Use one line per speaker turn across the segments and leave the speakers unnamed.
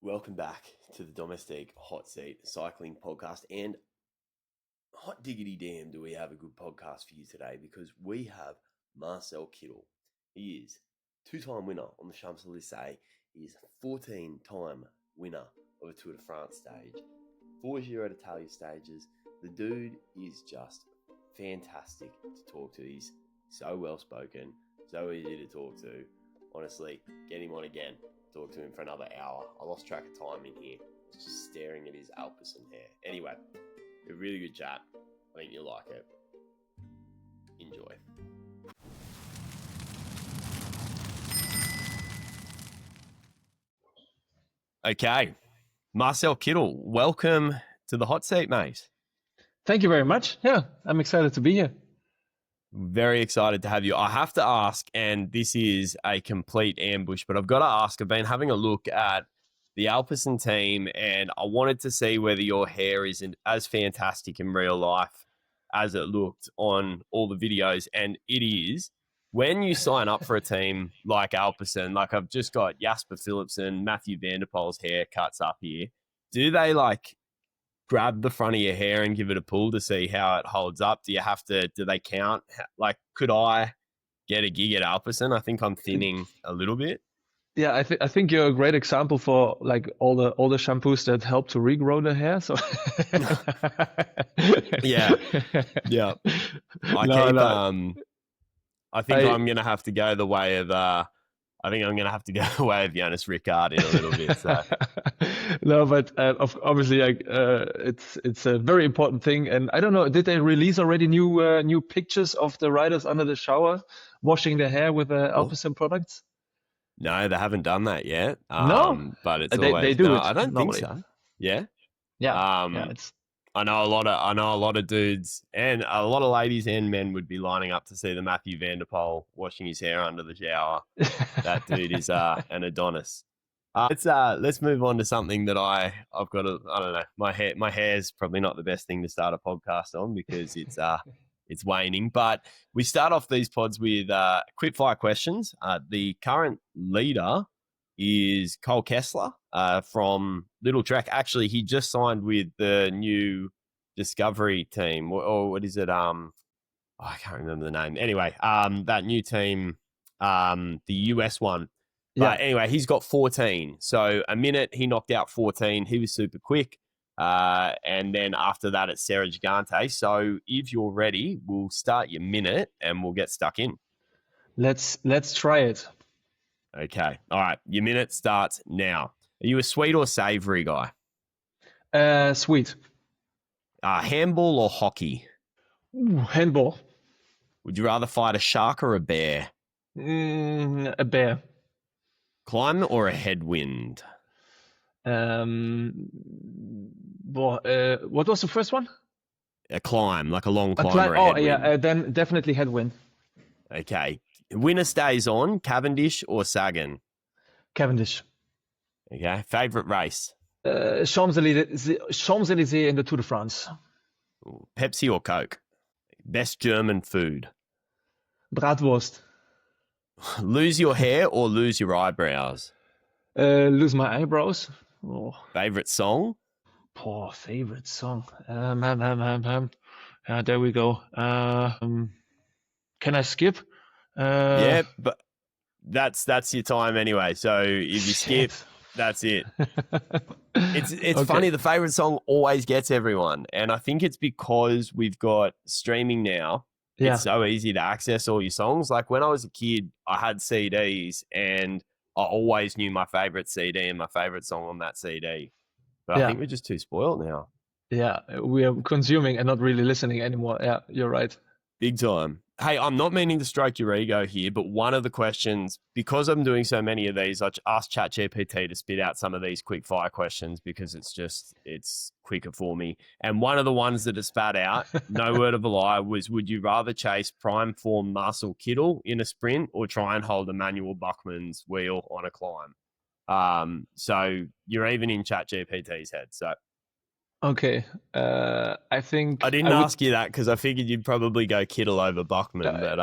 Welcome back to the Domestique Hotseat Cycling Podcast. And hot diggity damn, do we have a good podcast for you today, because we have Marcel Kittel. He is two-time winner on the Champs Élysées. He is 14-time winner of a Tour de France stage, 4 Giro d'Italia stages. The dude is just fantastic to talk to. He's so well-spoken, so easy to talk to. Honestly, get him on again. Talk to him for another hour. I lost track of time in here, just staring at his Alpecin hair. Anyway, a really good chat. I think you'll like it. Enjoy. Okay, Marcel Kittel, welcome to the hot seat, mate.
Thank you very much. Yeah, I'm excited to be here.
Very excited to have you. I have to ask, and this is a complete ambush, but I've got to ask, I've been having a look at the Alpecin team, and I wanted to see whether your hair isn't as fantastic in real life as it looked on all the videos, and it is. When you sign up for a team like Alpecin, like I've just got Jasper Philipsen, Mathieu van der Poel's haircuts up here, do they grab the front of your hair and give it a pull to see how it holds up? Do they count? Like, could I get a gig at Alpecin? I think I'm thinning a little bit.
Yeah, I think you're a great example for like all the shampoos that help to regrow the hair. So
yeah. I think I'm gonna have to go the way of Jonas Rickard in a little bit. So.
No, but obviously, it's a very important thing. And I don't know, did they release already new pictures of the riders under the shower washing their hair with Alpecin products?
No, they haven't done that yet.
No,
but it's
they do it.
I don't
normally.
think so. Yeah.
It's.
I know a lot of dudes and a lot of ladies and men would be lining up to see the Mathieu van der Poel washing his hair under the shower. That dude is an Adonis. Let's move on to something that I've got. I don't know. My hair's probably not the best thing to start a podcast on because it's waning. But we start off these pods with quick fire questions. The current leader is Cole Kessler from Little Trek. Actually, he just signed with the new Discovery team. Or what is it? I can't remember the name. Anyway, that new team, the US one. But anyway, he's got 14. So a minute, he knocked out 14. He was super quick. And then after that, it's Sarah Gigante. So if you're ready, we'll start your minute and we'll get stuck in.
Let's try it.
Okay. All right. Your minute starts now. Are you a sweet or savory guy?
Sweet.
Handball or hockey?
Ooh, handball.
Would you rather fight a shark or a bear?
A bear.
Climb or a headwind?
What was the first one?
A climb, like a long climb or a headwind.
Then definitely headwind.
Okay. Winner stays on, Cavendish or Sagan?
Cavendish.
Okay. Favorite race?
Champs Élysées in the Tour de France.
Pepsi or Coke? Best German food?
Bratwurst.
Lose your hair or lose your eyebrows?
Lose my eyebrows. Oh.
Favorite song?
Favorite song. Yeah, there we go. Can I skip?
Yeah, but that's your time anyway. So if you skip, that's it. It's okay. Funny. The favorite song always gets everyone, and I think it's because we've got streaming now. Yeah. It's so easy to access all your songs. Like when I was a kid, I had CDs, and I always knew my favorite CD and my favorite song on that CD. But I think we're just too spoiled now.
Yeah, we are consuming and not really listening anymore. Yeah, you're right.
Big time. Hey, I'm not meaning to stroke your ego here, but one of the questions, because I'm doing so many of these, I asked ChatGPT to spit out some of these quick fire questions because it's quicker for me. And one of the ones that it spat out, no word of a lie, was would you rather chase prime form Marcel Kittel in a sprint or try and hold Emmanuel Buchmann's wheel on a climb? So you're even in ChatGPT's head. So
Okay. I
I
think
didn't
I would.
ask you that because I figured you'd probably go Kittel over Buckman, but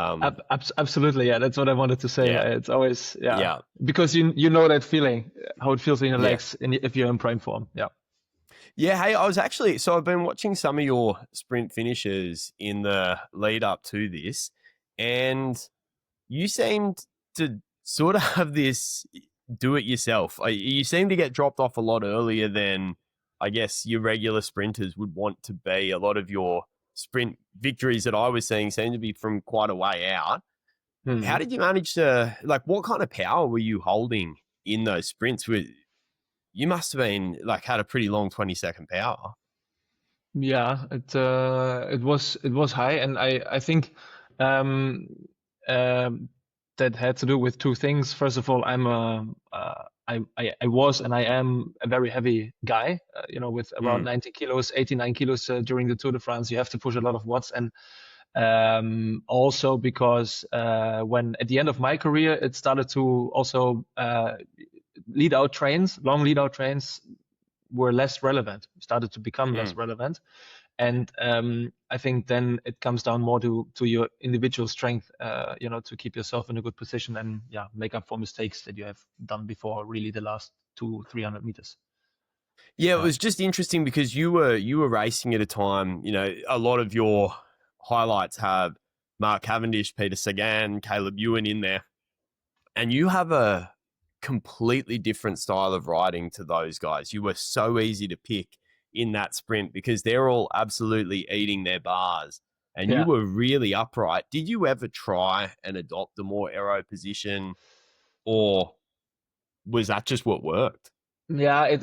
Absolutely, yeah. That's what I wanted to say.
yeah,
It's always, yeah,
yeah.
because you know that feeling, how it feels in your
Yeah.
legs, if you're in prime form. Yeah.
Yeah, hey, I've been watching some of your sprint finishes in the lead up to this, and you seemed to sort of have this do it yourself. You seem to get dropped off a lot earlier than I guess your regular sprinters would want to be. A lot of your sprint victories that I was seeing seem to be from quite a way out. How
Mhm.
did you manage to, like, what kind of power were you holding in those sprints? You must have been like had a pretty long 20-second power.
Yeah, it was high, and I think um, um, that had to do with two things. First of all, I was and I am a very heavy guy. With around
Mm,
90 kilos, 89 kilos during the Tour de France, you have to push a lot of watts, and also because when at the end of my career, it started to also long lead out trains were less relevant, started to become less
mm.
relevant. And I think then it comes down more to your individual strength, to keep yourself in a good position and make up for mistakes that you have done before, really the last 200-300 meters.
Yeah, it
Yeah.
was just interesting because you were racing at a time, a lot of your highlights have Mark Cavendish, Peter Sagan, Caleb Ewan in there. And you have a completely different style of riding to those guys. You were so easy to pick in that sprint because they're all absolutely eating their bars. And you
Yeah.
were really upright. Did you ever try and adopt a more aero position, or was that just what worked?
Yeah,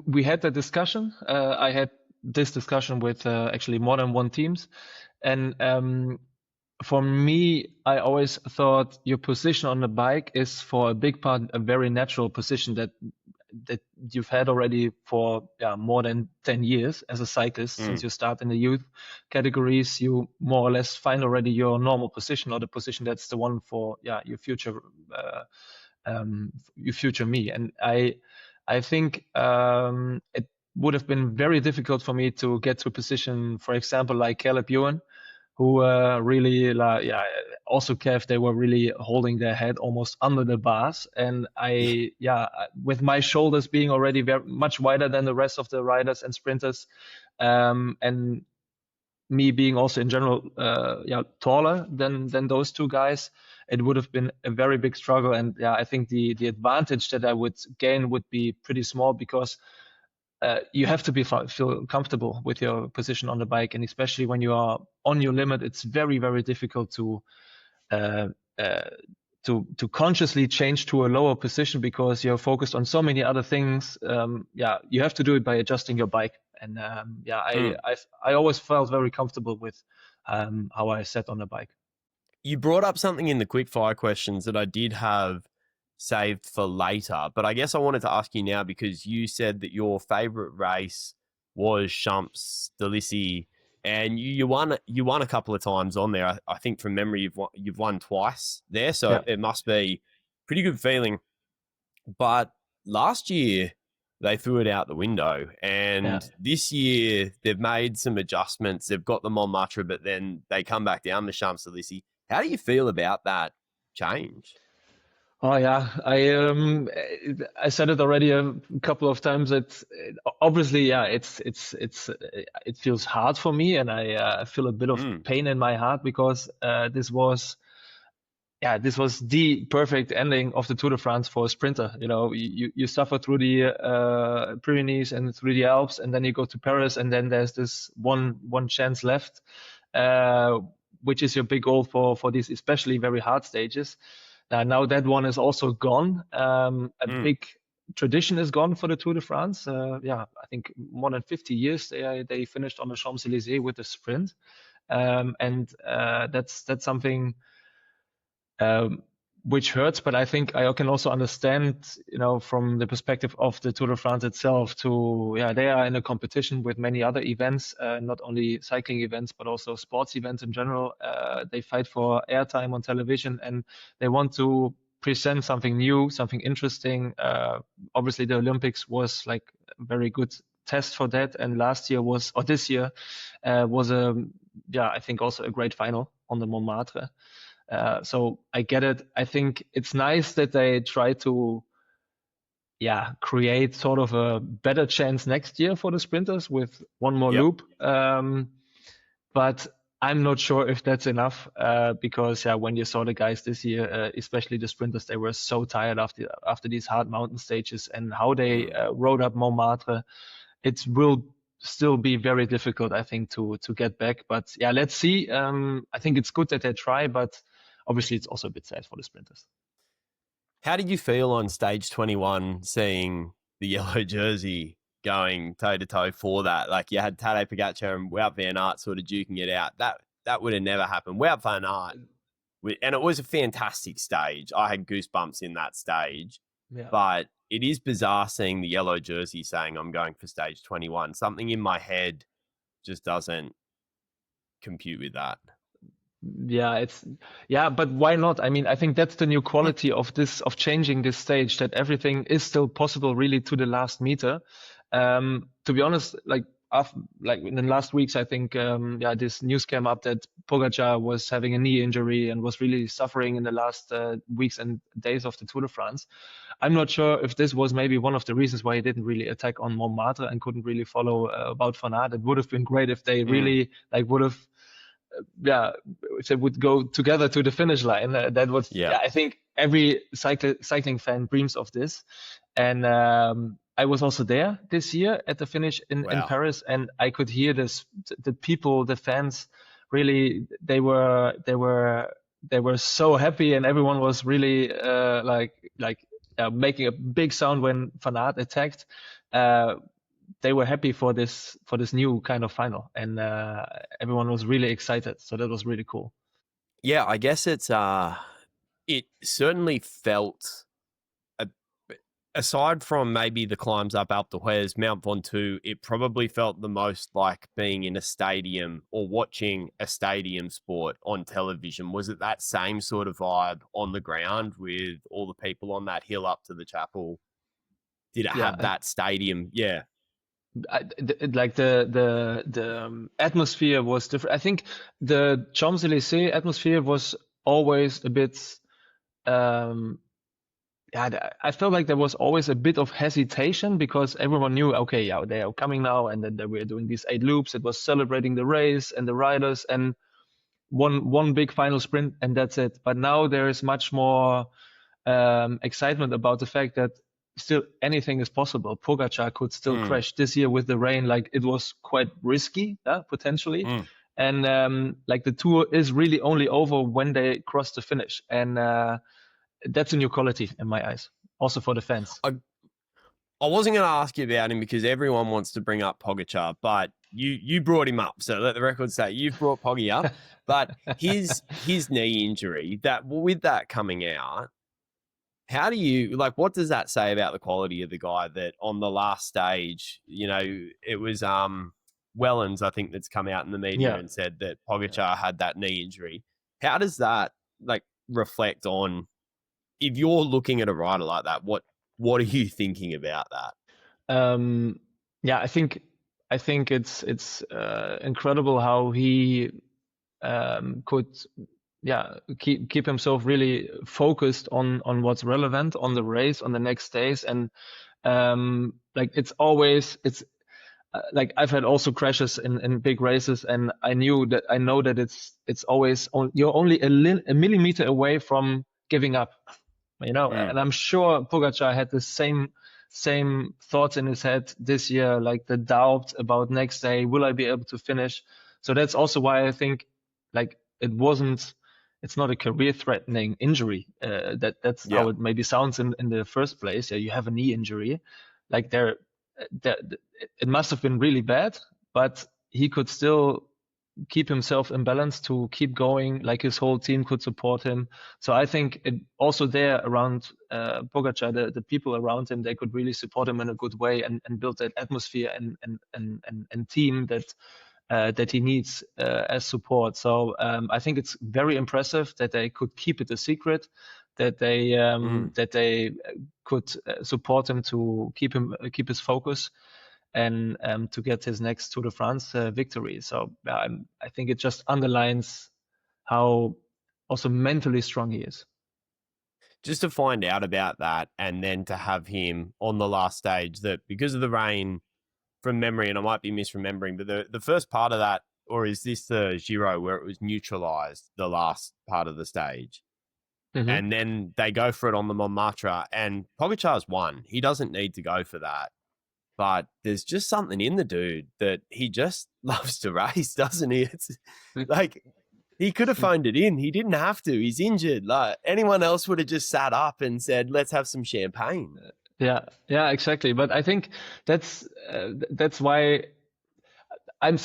we had the discussion. I had this discussion with actually more than one teams, and for me, I always thought your position on the bike is for a big part a very natural position that you've had already for more than 10 years as a cyclist. Since
Mm,
you start in the youth categories, you more or less find already your normal position, or the position that's the one for your future me. And I think it would have been very difficult for me to get to a position, for example, like Caleb Ewan, who really, also Kev, they were really holding their head almost under the bars. And
yeah.
with my shoulders being already very much wider than the rest of the riders and sprinters, and me being also in general, taller than those two guys, it would have been a very big struggle. And I think the advantage that I would gain would be pretty small because you have to feel comfortable with your position on the bike, and especially when you are on your limit, it's very very difficult uh, uh, to consciously change to a lower position because you're focused on so many other things. You have to do it by adjusting your bike, and
Mm.
I always felt very comfortable with how I sat on the bike.
You brought up something in the quickfire questions that I did have saved for later, but I guess I wanted to ask you now because you said that your favorite race was Champs Élysées, and you won a couple of times on there. I think from memory you've won twice there, so
Yeah,
it must be pretty good feeling. But last year they threw it out the window,
yeah.
and this year they've made some adjustments. They've got the Montmartre, but then they come back down the Champs Élysées. How do you feel about that change?
Oh yeah, I said it already a couple of times. Obviously, it feels hard for me, and I feel a bit of
Mm,
pain in my heart because this was the perfect ending of the Tour de France for a sprinter. You suffer through the Pyrenees and through the Alps, and then you go to Paris, and then there's this one chance left, uh, which is your big goal for these especially very hard stages. Now that one is also gone. A
mm.
big tradition is gone for the Tour de France. I think more than 50 years they finished on the Champs Élysées with a sprint, and that's something um, which hurts. But I think I can also understand, from the perspective of the Tour de France itself, they are in a competition with many other events, not only cycling events, but also sports events in general. They fight for airtime on television, and they want to present something new, something interesting. Obviously, the Olympics was like a very good test for that. And this year was I think also a great final on the Montmartre. So I get it. I think it's nice that they try to create sort of a better chance next year for the sprinters with one more loop. But I'm not sure if that's enough, because when you saw the guys this year, especially the sprinters, they were so tired after these hard mountain stages, and how they rode up Montmartre. It will still be very difficult, I think, to get back. But let's see. I think it's good that they try, but obviously it's also a bit sad for the sprinters.
How did you feel on stage 21 seeing the yellow jersey going toe-to-toe for that? Like, you had Tadej Pogačar and Wout van Aert sort of duking it out. That would have never happened. Wout van Aert, and it was a fantastic stage. I had goosebumps in that stage. Yeah. But it is bizarre seeing the yellow jersey saying, I'm going for stage 21. Something in my head just doesn't compute with that.
But why not? I mean, I think that's the new quality of changing this stage, that everything is still possible really to the last meter. To be honest, like in the last weeks, I think, this news came up that Pogačar was having a knee injury and was really suffering in the last weeks and days of the Tour de France. I'm not sure if this was maybe one of the reasons why he didn't really attack on Montmartre and couldn't really follow Wout van Aert. It would have been great if they really would have, if they would go together to the finish line. That was, I think every cycling fan dreams of this. And I was also there this year at the finish in Paris, and I could hear the people, the fans, really, they were so happy, and everyone was really making a big sound when Van Aert attacked. They were happy for this new kind of final, and everyone was really excited. So that was really cool.
Yeah, I guess it certainly felt, aside from maybe the climbs up Alpe d'Huez, Mount Ventoux, it probably felt the most like being in a stadium or watching a stadium sport on television. Was it that same sort of vibe on the ground with all the people on that hill up to the chapel? Did it have that stadium? Yeah.
The atmosphere was different. I think the Champs Élysées atmosphere was always a bit, I felt like there was always a bit of hesitation because everyone knew, okay, they are coming now, and then we are doing these 8 loops. It was celebrating the race and the riders, and one big final sprint, and that's it. But now there is much more excitement about the fact that still anything is possible. Pogačar could still crash this year with the rain. Like, it was quite risky, potentially. And the Tour is really only over when they cross the finish. And that's a new quality in my eyes, also for the fans.
I wasn't going to ask you about him because everyone wants to bring up Pogačar, but you brought him up. So let the record say you've brought Poggy up. But his knee injury, with that coming out, how do you, what does that say about the quality of the guy that on the last stage, it was Wellens, I think, that's come out in the media and said that Pogačar had that knee injury. How does that reflect on, if you're looking at a rider like that, what are you thinking about that?
I think it's incredible how he could keep himself really focused on what's relevant, on the race, on the next days. And it's I've had also crashes in big races, and I know that it's always you're only a millimeter away from giving up, and I'm sure Pogačar had the same thoughts in his head this year, like the doubt about next day, will I be able to finish? So that's also why I think it's not a career-threatening injury. That's how it maybe sounds in the first place. You have a knee injury, it must have been really bad, but he could still keep himself in balance to keep going. His whole team could support him. So I think also there around Pogačar, the people around him, they could really support him in a good way and build that atmosphere and team that he needs as support. So I think it's very impressive that they could keep it a secret, that they could support him to keep his focus. and to get his next Tour de France victory. So I think it just underlines how also mentally strong he is.
Just to find out about that, and then to have him on the last stage, that because of the rain, from memory, and I might be misremembering, but the first part of that, or is this the Giro where it was neutralized, the last part of the stage?
Mm-hmm.
And then they go for it on the Montmartre, and Pogacar's won. He doesn't need to go for that. But there's just something in the dude that he just loves to race, doesn't he? It's like, he could have phoned it in. He didn't have to. He's injured. Like, anyone else would have just sat up and said, let's have some champagne.
Yeah, exactly. But I think that's why I'm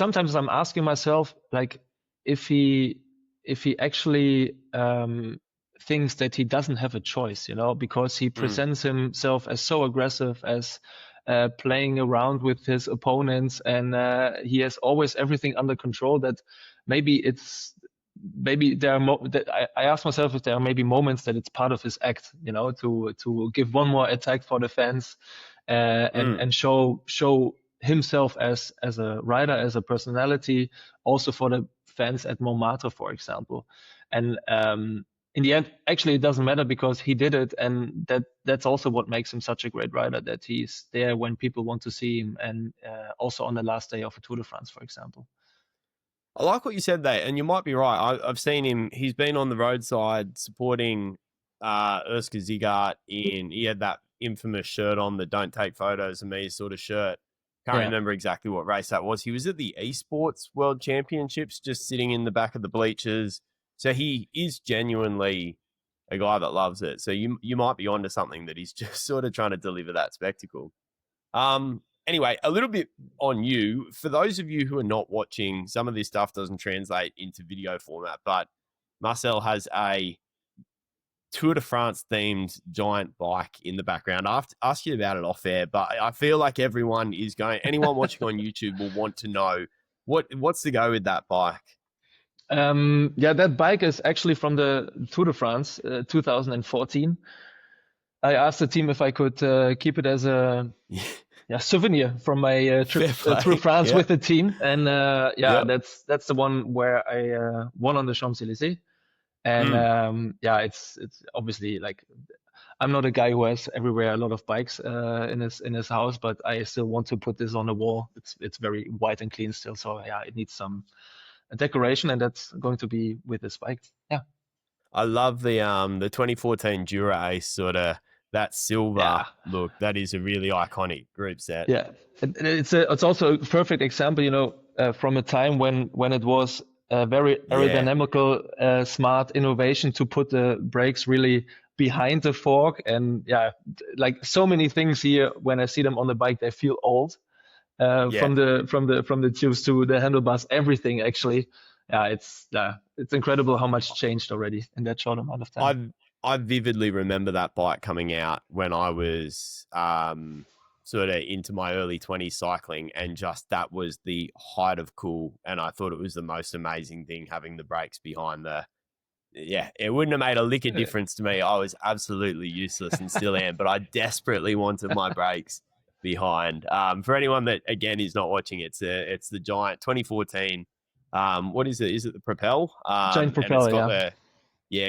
asking myself, like, if he actually thinks that he doesn't have a choice, because he presents himself as so aggressive, as playing around with his opponents, and he has always everything under control, that maybe there are I ask myself if there are maybe moments that it's part of his act, to give one more attack for the fans, and show himself as a rider, as a personality, also for the fans at Montmartre, for example. And in the end, actually, it doesn't matter, because he did it, and that's also what makes him such a great rider, that he's there when people want to see him, and also on the last day of a Tour de France, for example.
I like what you said there, and you might be right. I've seen him. He's been on the roadside supporting Urska Zigart he had that infamous shirt on, the "Don't Take Photos of Me" sort of shirt. Can't remember exactly what race that was. He was at the Esports World Championships, just sitting in the back of the bleachers. So he is genuinely a guy that loves it. So you might be onto something, that he's just sort of trying to deliver that spectacle. Anyway, a little bit on you. For those of you who are not watching, some of this stuff doesn't translate into video format, but Marcel has a Tour de France themed giant bike in the background. I have to ask you about it off air, but I feel like anyone watching on YouTube will want to know what's the go with that bike.
That bike is actually from the Tour de France 2014. I asked the team if I could keep it as a souvenir from my trip through France with the team, and that's the one where I won on the Champs Élysées, and it's obviously, like, I'm not a guy who has everywhere a lot of bikes in his house, but I still want to put this on the wall. It's very white and clean still, so it needs some decoration, and that's going to be with this bike.
I love the 2014 Dura Ace sort of, that silver look. That is a really iconic group set.
It's also a perfect example, from a time when it was a very aerodynamical, smart innovation to put the brakes really behind the fork, and like so many things here, when I see them on the bike, they feel old. From the tubes to the handlebars, everything actually. It's incredible how much changed already in that short amount of time.
I vividly remember that bike coming out when I was sort of into my early 20s cycling, and just that was the height of cool. And I thought it was the most amazing thing, having the brakes behind it wouldn't have made a lick of difference to me. I was absolutely useless and still am, but I desperately wanted my brakes behind. For anyone that, again, is not watching, it's the giant 2014. What is it? Is it the Propel?
Giant Propel,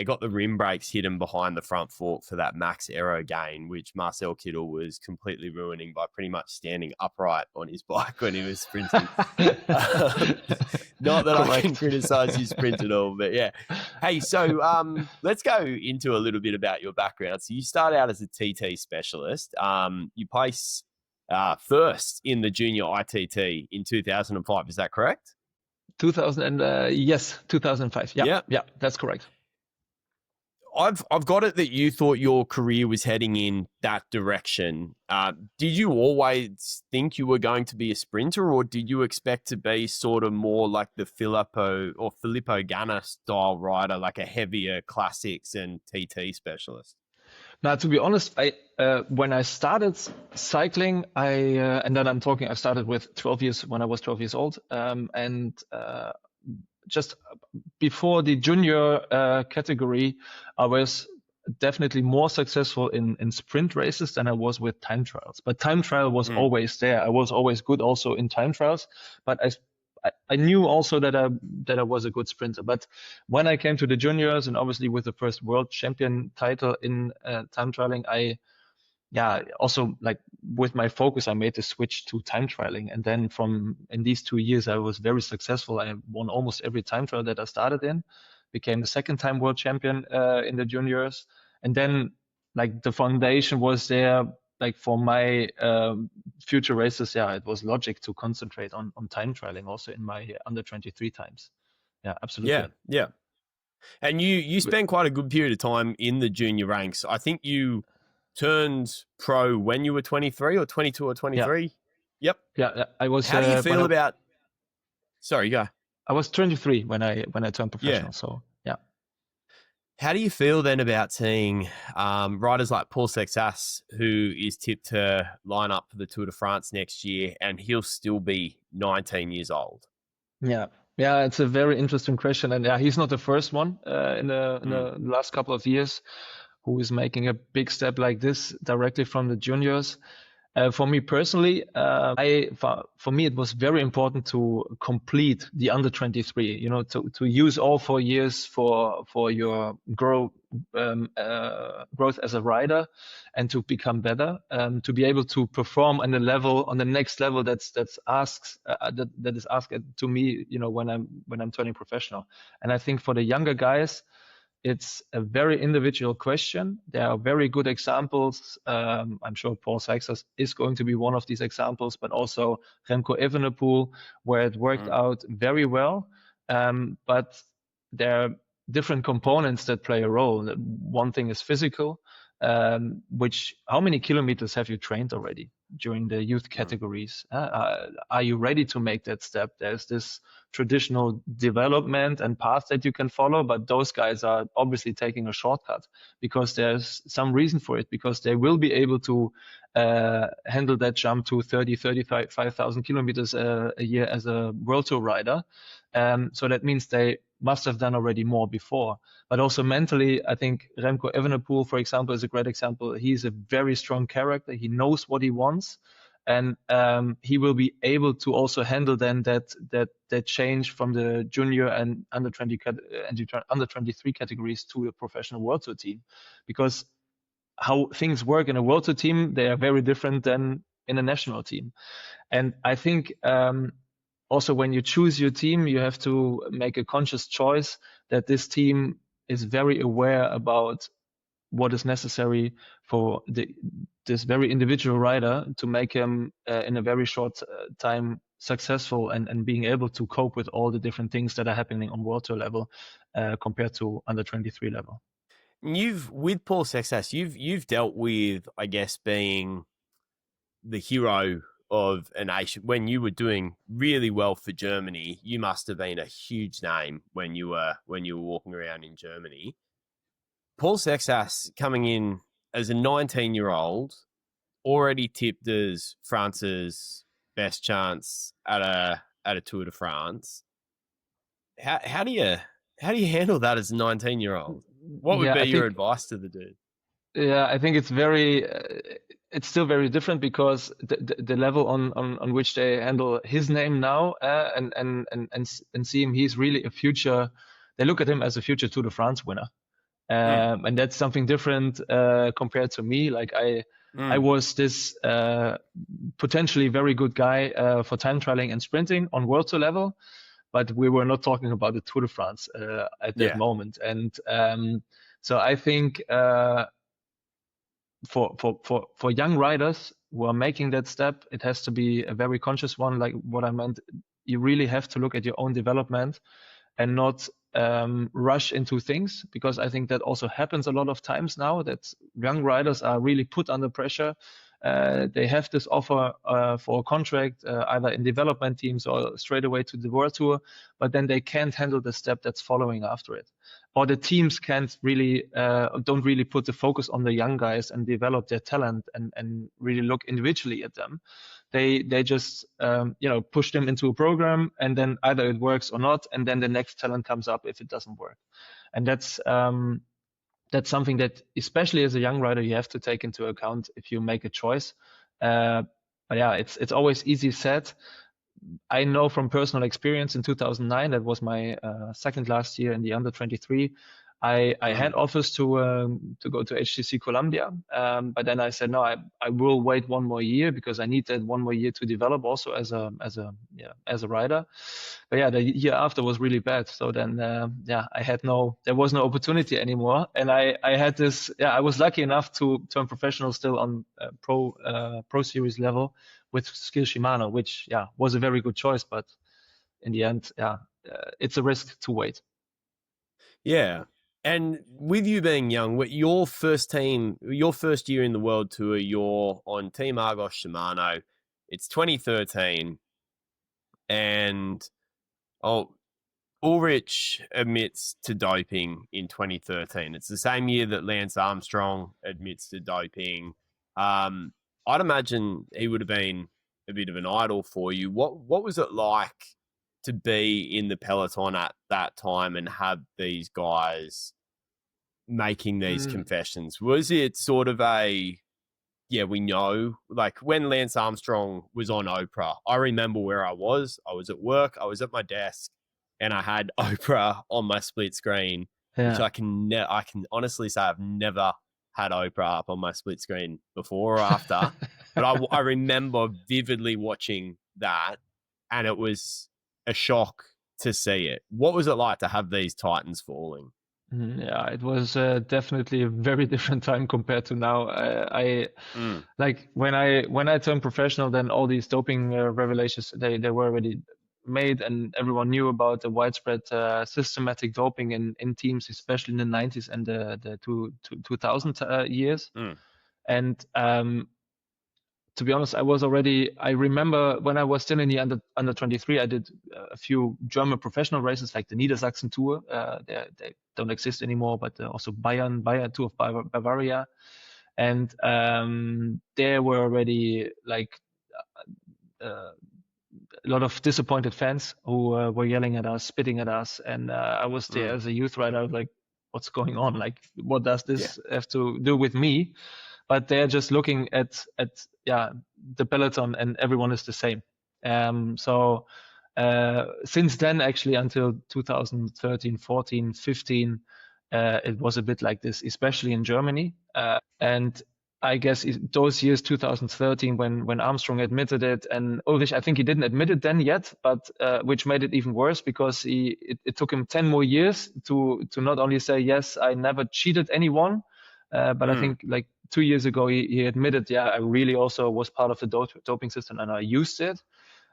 got the rim brakes hidden behind the front fork for that max aero gain, which Marcel Kittel was completely ruining by pretty much standing upright on his bike when he was sprinting. Not that I can criticize his sprint at all, but yeah. Hey, so let's go into a little bit about your background. So you start out as a TT specialist. You place first in the junior ITT in 2005. Is that correct?
2005. Yeah, that's correct.
I've got it that you thought your career was heading in that direction. Did you always think you were going to be a sprinter, or did you expect to be sort of more like the Filippo Ganna style rider, like a heavier classics and TT specialist?
Now, to be honest, when I started cycling, and then I started with 12 years when I was 12 years old, and just before the junior category, I was definitely more successful in sprint races than I was with time trials. But time trial was always there. I was always good also in time trials, but I knew also that I was a good sprinter. But when I came to the juniors, and obviously with the first world champion title in time trialing, also like with my focus, I made the switch to time trialing. And then in these 2 years, I was very successful. I won almost every time trial that I started in, became the second time world champion in the juniors. And then like the foundation was there, like for my future races. Yeah, it was logic to concentrate on time trialing also in my under 23 times. Yeah, absolutely.
Yeah. And you spent quite a good period of time in the junior ranks. I think you turned pro when you were 23 or 22 or 23.
Yeah.
Yep.
Yeah, I was.
How do you feel about? Sorry, go.
I was 23 when I turned professional.
Yeah.
So yeah.
How do you feel then about seeing riders like Paul Sexas, who is tipped to line up for the Tour de France next year, and he'll still be 19 years old?
Yeah, it's a very interesting question, and he's not the first one in the last couple of years who is making a big step like this directly from the juniors. For me personally, for me it was very important to complete the under 23. You know, to use all 4 years for your growth as a rider, and to become better, to be able to perform on the next level that is asked to me. You know, when I'm turning professional, and I think for the younger guys, it's a very individual question. There are very good examples. I'm sure Paul Sexas is going to be one of these examples, but also Remco Evenepoel, where it worked out very well. But there are different components that play a role. One thing is physical, how many kilometers have you trained already during the youth categories? Are you ready to make that step? There's this traditional development and path that you can follow, but those guys are obviously taking a shortcut because there's some reason for it, because they will be able to handle that jump to 35,000 kilometers a year as a World Tour rider. So that means they must have done already more before. But also mentally, I think Remco Evenepoel, for example, is a great example. He's a very strong character. He knows what he wants. And he will be able to also handle then that change from the junior and under 23 categories to a professional World Tour team, because how things work in a World Tour team, they are very different than in a national team. And I think also when you choose your team, you have to make a conscious choice that this team is very aware about what is necessary for this very individual rider to make him in a very short time successful and being able to cope with all the different things that are happening on World Tour level compared to under 23 level.
With Paul Sexas, you've dealt with, I guess, being the hero of a nation. When you were doing really well for Germany, you must have been a huge name when you were walking around in Germany. Paul Sexas coming in as a 19-year-old, already tipped as France's best chance at a Tour de France. How do you handle that as a 19-year-old? What would be your advice to the dude?
Yeah, I think it's still very different, because the level on which they handle his name now and see him, he's really a future. They look at him as a future Tour de France winner. And that's something different compared to me. Like I was this potentially very good guy for time trialing and sprinting on World Tour level, but we were not talking about the Tour de France at that moment. And so I think for young riders who are making that step, it has to be a very conscious one. Like what I meant, you really have to look at your own development and not rush into things, because I think that also happens a lot of times now, that young riders are really put under pressure. They have this offer for a contract, either in development teams or straight away to the World Tour, but then they can't handle the step that's following after it. Or the teams don't really put the focus on the young guys and develop their talent and really look individually at them. They just push them into a program, and then either it works or not, and then the next talent comes up if it doesn't work. And that's that's something that, especially as a young rider, you have to take into account if you make a choice. But yeah, it's always easy said. I know from personal experience in 2009, that was my second last year in the under 23. I had offers to go to HTC Columbia, but then I said no. I will wait one more year because I need that one more year to develop also as a rider. But yeah, the year after was really bad. So then there was no opportunity anymore, and I had this. Yeah, I was lucky enough to turn professional still on pro series level with Skill Shimano, which was a very good choice, but in the end, it's a risk to wait.
Yeah. And with you being young, your first year in the World Tour, you're on Team Argos Shimano. It's 2013, and Ulrich admits to doping in 2013. It's the same year that Lance Armstrong admits to doping. I'd imagine he would have been a bit of an idol for you. What was it like to be in the peloton at that time and have these guys making these confessions? Was it sort of we know, like when Lance Armstrong was on Oprah, I remember where I was at work, I was at my desk, and I had Oprah on my split screen, which I can honestly say I've never had Oprah up on my split screen before or after. But I remember vividly watching that, and it was a shock to see it. What was it like to have these titans falling?
Yeah, it was definitely a very different time compared to now. Like when I turned professional, then all these doping revelations they were already made, and everyone knew about the widespread systematic doping in teams, especially in the 90s and the 2000 years. And to be honest, I remember when I was still in the under 23, I did a few German professional races like the Niedersachsen Tour. They don't exist anymore, but also Bayern Tour of Bavaria. And there were already like a lot of disappointed fans who were yelling at us, spitting at us. And I was there as a youth rider. I was like, what's going on? Like, what does this have to do with me? But they're just looking at the peloton, and everyone is the same. So since then, actually, until 2013, 14, 15, it was a bit like this, especially in Germany. And I guess those years, 2013, when Armstrong admitted it, and Ulrich, I think he didn't admit it then yet, but which made it even worse because it took him 10 more years to not only say, yes, I never cheated anyone, but I think like 2 years ago, he admitted, I really also was part of the doping system and I used it.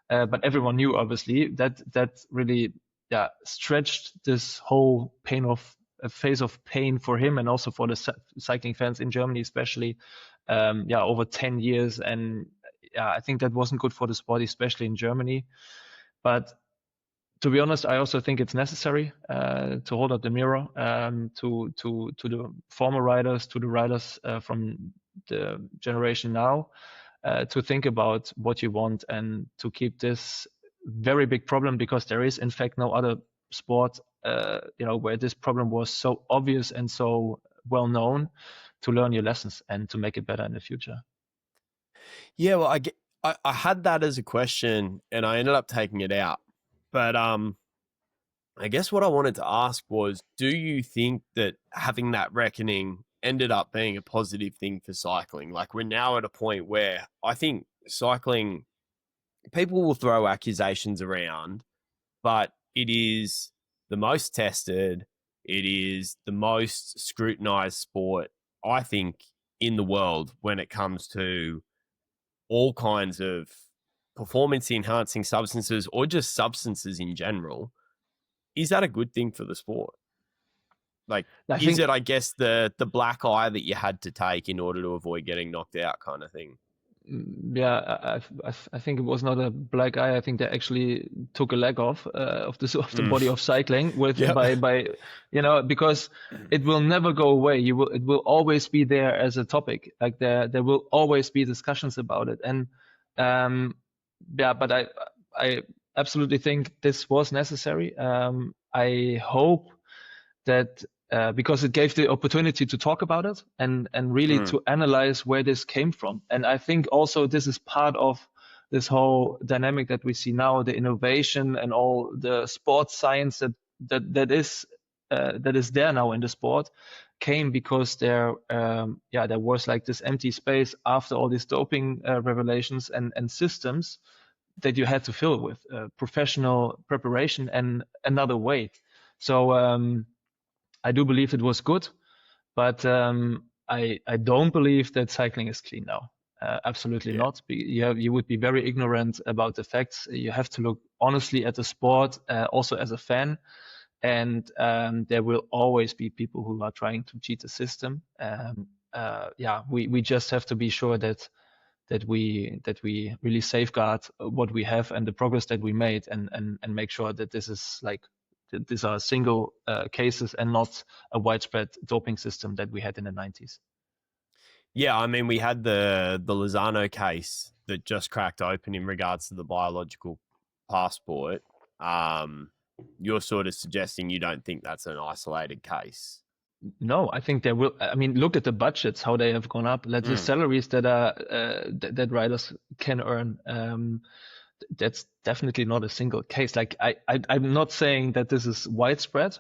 But everyone knew, obviously, that really stretched this whole phase of pain for him and also for the cycling fans in Germany, especially, over 10 years. And I think that wasn't good for the sport, especially in Germany. But to be honest, I also think it's necessary to hold up the mirror to the former riders, to the riders from the generation now, to think about what you want and to keep this very big problem, because there is in fact no other sport where this problem was so obvious and so well known, to learn your lessons and to make it better in the future.
Yeah, well, I had that as a question and I ended up taking it out. But I guess what I wanted to ask was, do you think that having that reckoning ended up being a positive thing for cycling? Like, we're now at a point where I think cycling, people will throw accusations around, but it is the most tested, it is the most scrutinized sport, I think, in the world when it comes to all kinds of performance enhancing substances or just substances in general. Is that a good thing for the sport? Like, is it, I guess, the black eye that you had to take in order to avoid getting knocked out kind of thing?
Yeah, I think it was not a black eye. I think they actually took a leg off of the body of cycling with by because it will never go away. It will always be there as a topic. Like there will always be discussions about it. And but I absolutely think this was necessary. I hope that because it gave the opportunity to talk about it and really to analyze where this came from. And I think also this is part of this whole dynamic that we see now, the innovation and all the sports science that is there now in the sport, came because there was like this empty space after all these doping revelations and systems that you had to fill with professional preparation and another way. So I do believe it was good, but I don't believe that cycling is clean now. Absolutely not. You would be very ignorant about the facts. You have to look honestly at the sport, also as a fan. And there will always be people who are trying to cheat the system. We just have to be sure that we really safeguard what we have and the progress that we made, and make sure that this is like these are single cases and not a widespread doping system that we had in the 90s.
Yeah, I mean, we had the Lozano case that just cracked open in regards to the biological passport. You're sort of suggesting you don't think that's an isolated case.
No, I think there will. I mean, look at the budgets, how they have gone up. The salaries that are that riders can earn. That's definitely not a single case. Like I'm not saying that this is widespread,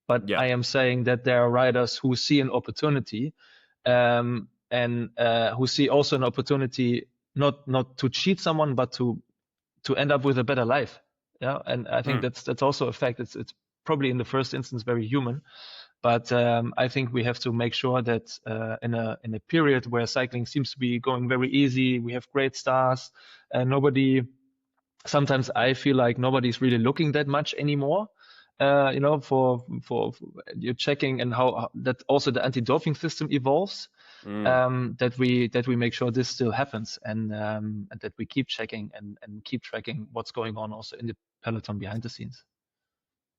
but I am saying that there are riders who see an opportunity, and who see also an opportunity not to cheat someone, but to end up with a better life. Yeah, and I think that's also a fact. It's probably in the first instance very human, but I think we have to make sure that in a period where cycling seems to be going very easy, we have great stars, and sometimes I feel like nobody's really looking that much anymore. For you're checking and how that also the anti-doping system evolves. That we make sure this still happens, and that we keep checking and keep tracking what's going on also in the peloton behind the scenes.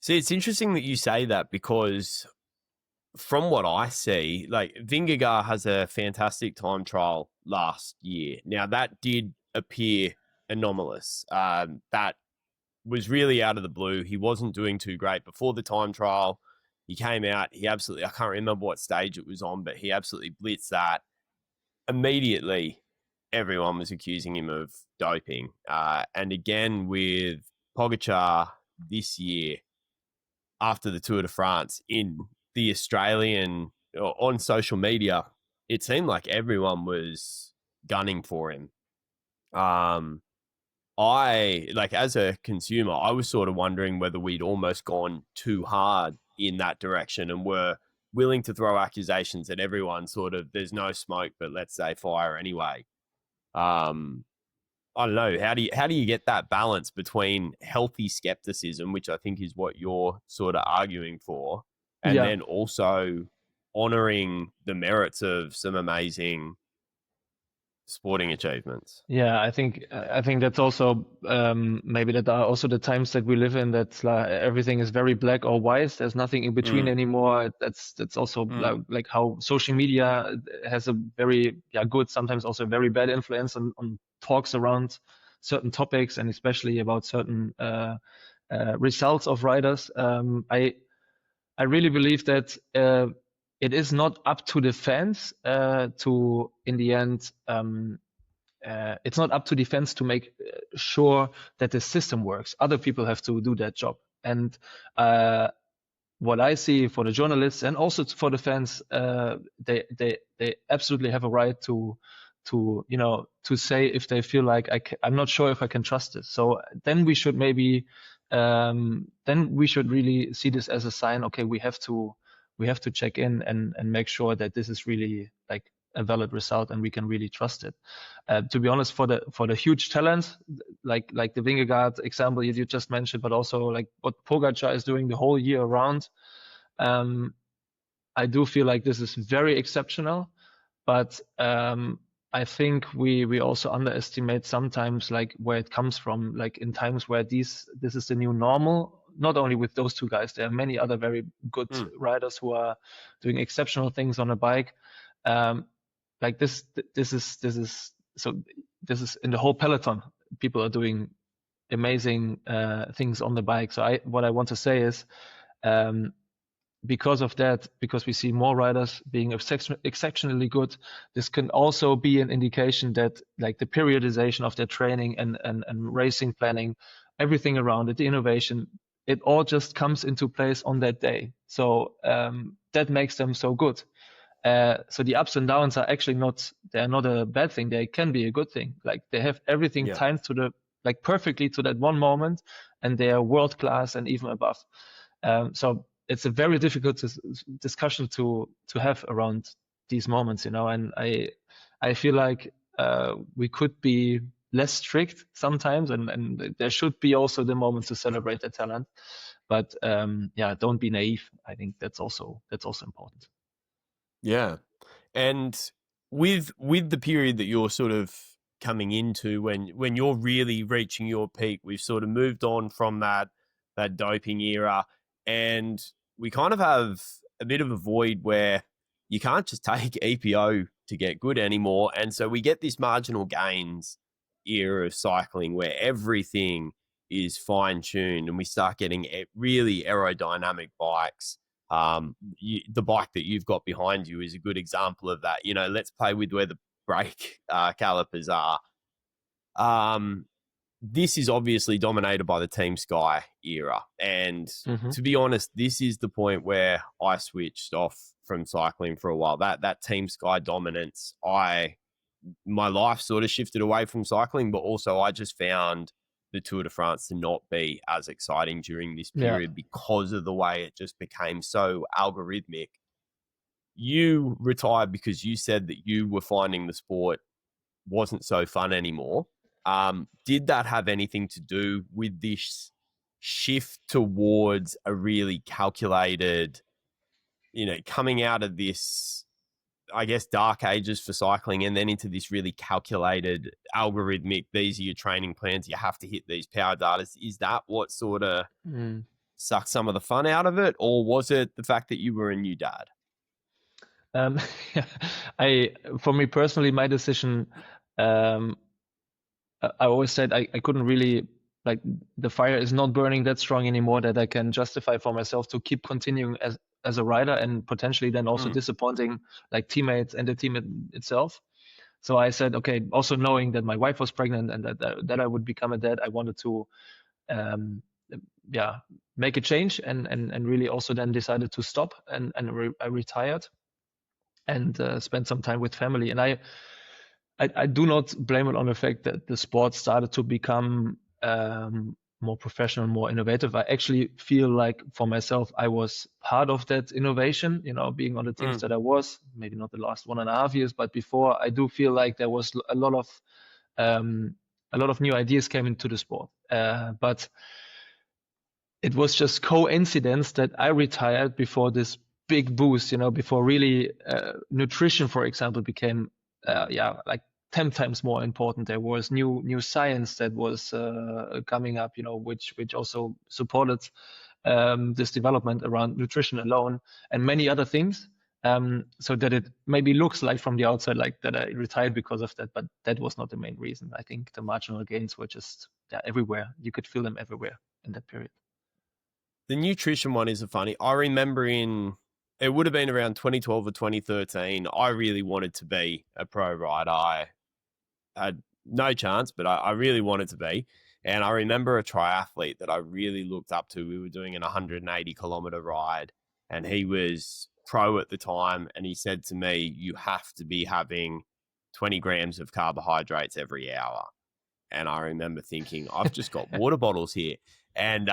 See, it's interesting that you say that, because from what I see, like Vingegaard has a fantastic time trial last year. Now that did appear anomalous. That was really out of the blue. He wasn't doing too great before the time trial. He came out, I can't remember what stage it was on, but he absolutely blitzed that. Immediately, everyone was accusing him of doping. And again, with Pogačar this year, after the Tour de France, in the Australian, on social media, it seemed like everyone was gunning for him. As a consumer, I was sort of wondering whether we'd almost gone too hard in that direction and were willing to throw accusations at everyone, sort of, there's no smoke, but let's say fire anyway. I don't know. How do you get that balance between healthy skepticism, which I think is what you're sort of arguing for, and then also honoring the merits of some amazing sporting achievements?
Yeah, I think that's also maybe that are also the times that we live in, that everything is very black or white. There's nothing in between anymore. That's also like how social media has a very good, sometimes also a very bad influence on talks around certain topics, and especially about certain results of riders. I really believe that it is not up to the fans to, in the end, it's not up to the fans to make sure that the system works. Other people have to do that job. And what I see for the journalists and also for the fans, they absolutely have a right to say if they feel like I'm not sure if I can trust this. So then we should maybe then we should really see this as a sign. Okay, we have to check in and make sure that this is really like a valid result and we can really trust it. To be honest, for the huge talents like the Vingegaard example you just mentioned, but also like what Pogačar is doing the whole year around, I do feel like this is very exceptional. But I think we also underestimate sometimes like where it comes from, like in times where this is the new normal. Not only with those two guys, there are many other very good riders who are doing exceptional things on a bike. Like this is in the whole peloton. People are doing amazing things on the bike. So what I want to say is, because of that, because we see more riders being exceptionally good, this can also be an indication that like the periodization of their training and racing planning, everything around it, the innovation, it all just comes into place on that day. So that makes them so good. So the ups and downs are actually they're not a bad thing. They can be a good thing. Like they have everything
Yeah.
timed to like perfectly to that one moment, and they are world class and even above. So it's a very difficult discussion to have around these moments, you know. And I feel like we could be less strict sometimes, and there should be also the moments to celebrate their talent. But yeah, don't be naive. I think that's also important.
Yeah. And with the period that you're sort of coming into when you're really reaching your peak, we've sort of moved on from that doping era, and we kind of have a bit of a void where you can't just take EPO to get good anymore. And so we get this marginal gains era of cycling where everything is fine tuned and we start getting really aerodynamic bikes. The bike that you've got behind you is a good example of that. You know, let's play with where the brake calipers are. This is obviously dominated by the Team Sky era. And to be honest, this is the point where I switched off from cycling for a while. That Team Sky dominance, my life sort of shifted away from cycling, but also I just found the Tour de France to not be as exciting during this period because of the way it just became so algorithmic. You retired because you said that you were finding the sport wasn't so fun anymore. Did that have anything to do with this shift towards a really calculated, you know, coming out of this, I guess, dark ages for cycling and then into this really calculated algorithmic, these are your training plans, you have to hit these power data? Is that what sort of sucked some of the fun out of it? Or was it the fact that you were a new dad?
For me personally, my decision, I always said I couldn't really, like, the fire is not burning that strong anymore that I can justify for myself to keep continuing as a rider and potentially then also disappointing like teammates and the team itself. So I said, okay, also knowing that my wife was pregnant and that I would become a dad, I wanted to make a change and really also then decided to stop and I retired and spent some time with family. And I do not blame it on the fact that the sport started to become more professional, more innovative. I actually feel like for myself, I was part of that innovation, you know, being on the teams that I was, maybe not the last 1.5 years, but before. I do feel like there was a lot of new ideas came into the sport. But it was just coincidence that I retired before this big boost, you know, before really nutrition, for example, became like 10 times more important. There was new science that was coming up, you know, which also supported this development around nutrition alone and many other things. So that it maybe looks like from the outside like that I retired because of that, but that was not the main reason. I think the marginal gains were just everywhere. You could feel them everywhere in that period.
The nutrition one is a funny. I remember it would have been around 2012 or 2013. I really wanted to be a pro rider. I had no chance, but I really wanted to be. And I remember a triathlete that I really looked up to. We were doing an 180 kilometer ride and he was pro at the time. And he said to me, you have to be having 20 grams of carbohydrates every hour. And I remember thinking, I've just got water bottles here. And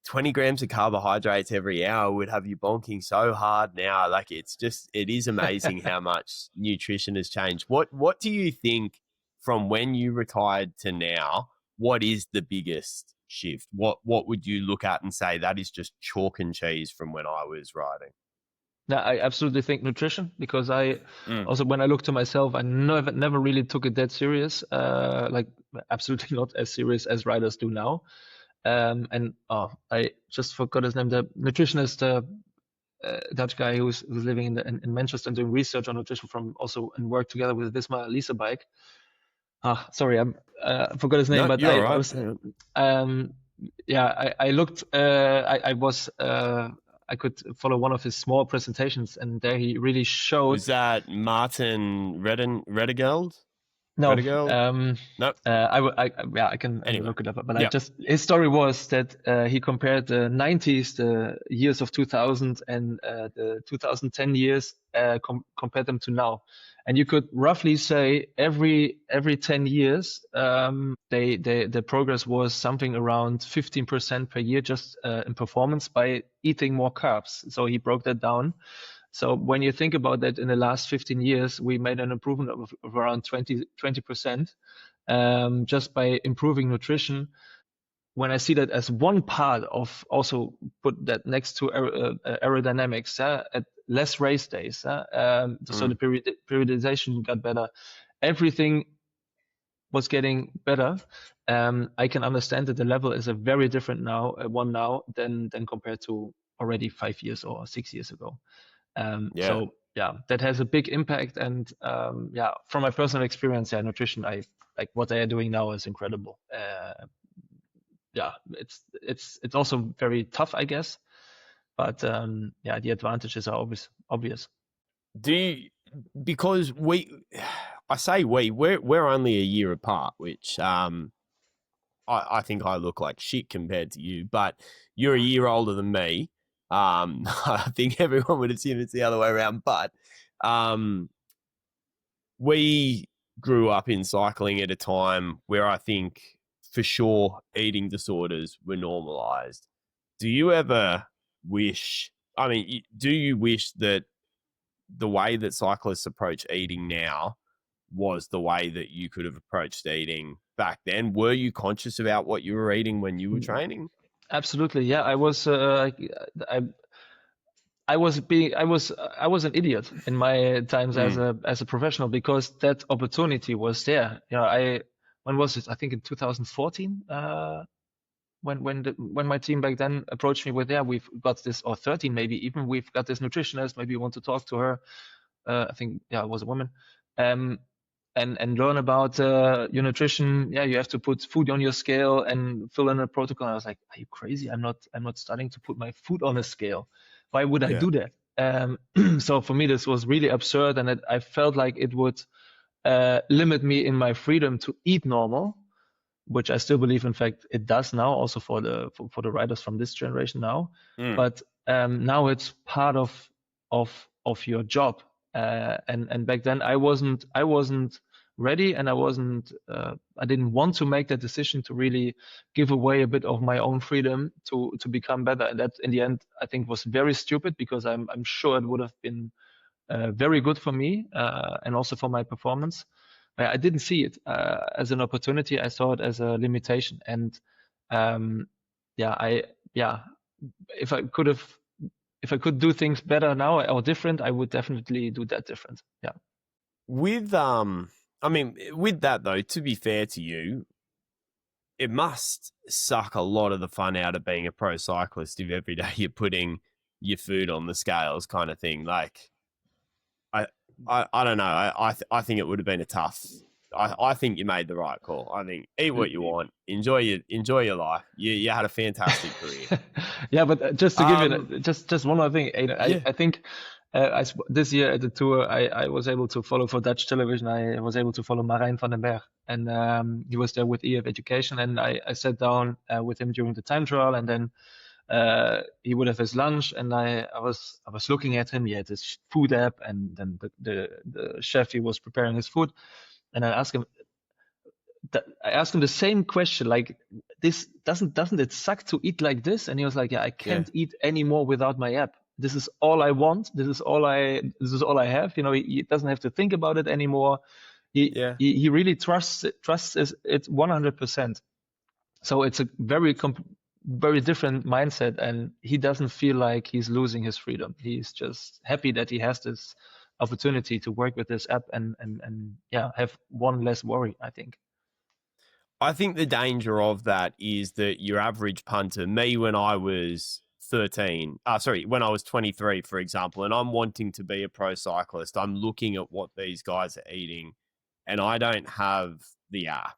20 grams of carbohydrates every hour would have you bonking so hard now. Like it is amazing how much nutrition has changed. What do you think from when you retired to now? What is the biggest shift? What would you look at and say that is just chalk and cheese from when I was riding?
No, I absolutely think nutrition, because I also, when I look to myself, I never really took it that serious. Like absolutely not as serious as riders do now. And I just forgot his name. The nutritionist, Dutch guy who's living in Manchester and doing research on nutrition and work together with Visma Lisa Bike. Sorry, I forgot his name,
No,
but
you're
I
right.
was, I looked. I was I could follow one of his small presentations, and there he really showed.
Was that Martin Redegeld?
No,
Nope.
I can
Anyway.
look it up. But
Yep.
his story was that he compared the 90s, the years of 2000, and the 2010 years, compared them to now. And you could roughly say every 10 years, the progress was something around 15% per year just in performance by eating more carbs. So he broke that down. So when you think about that, in the last 15 years, we made an improvement of around 20%, just by improving nutrition. When I see that as one part of, also put that next to aerodynamics, at less race days, so the periodization got better, everything was getting better. I can understand that the level is a very different one now than compared to already 5 years or 6 years ago. So yeah, that has a big impact. And from my personal experience, nutrition, I like what they are doing now is incredible. It's also very tough, I guess, but the advantages are obvious.
Because we're only a year apart, which I think I look like shit compared to you, but you're a year older than me. I think everyone would assume it's the other way around, but we grew up in cycling at a time where I think for sure eating disorders were normalized. Do you ever wish, do you wish that the way that cyclists approach eating now was the way that you could have approached eating back then? Were you conscious about what you were eating when you were training?
Absolutely. Yeah, I was an idiot in my times as a professional, because that opportunity was there. When was it? I think in 2014, when my team back then approached me with, we've got this, or 13 maybe even, we've got this nutritionist, maybe you want to talk to her. I think it was a woman. And learn about your nutrition. You have to put food on your scale and fill in a protocol. And I was like, are you crazy? I'm not starting to put my food on a scale. Why would I do that? So for me, this was really absurd, and I felt like it would limit me in my freedom to eat normal, which I still believe, in fact, it does now, also for the riders from this generation now. But now it's part of your job. And back then I wasn't ready, and I didn't want to make that decision to really give away a bit of my own freedom to become better. And that, in the end, I think was very stupid, because I'm sure it would have been very good for me, and also for my performance. I didn't see it as an opportunity. I saw it as a limitation. And if I could do things better now or different, I would definitely do that different. Yeah.
With that though, to be fair to you, it must suck a lot of the fun out of being a pro cyclist if every day you're putting your food on the scales, kind of thing. Like, I don't know. I think it would have been a tough. I think you made the right call. I think eat what you want, enjoy your life. You had a fantastic career.
Yeah, but just to give you just one more thing, Aiden, I think this year at the tour, I was able to follow, for Dutch television, I was able to follow Marijn van den Berg, and he was there with EF Education, and I sat down with him during the time trial, and then he would have his lunch, and I was looking at him. He had this food app, and then the chef, he was preparing his food, and I asked him the same question, like, this doesn't it suck to eat like this? And he was like, I can't eat anymore without my app. This is all I want. This is all I have. He doesn't have to think about it anymore. He really trusts it 100%. So it's a very different mindset, and he doesn't feel like he's losing his freedom. He's just happy that he has this opportunity to work with this app and have one less worry, I think.
I think the danger of that is that your average punter, me when I was 23, for example, and I'm wanting to be a pro cyclist, I'm looking at what these guys are eating, and I don't have the app.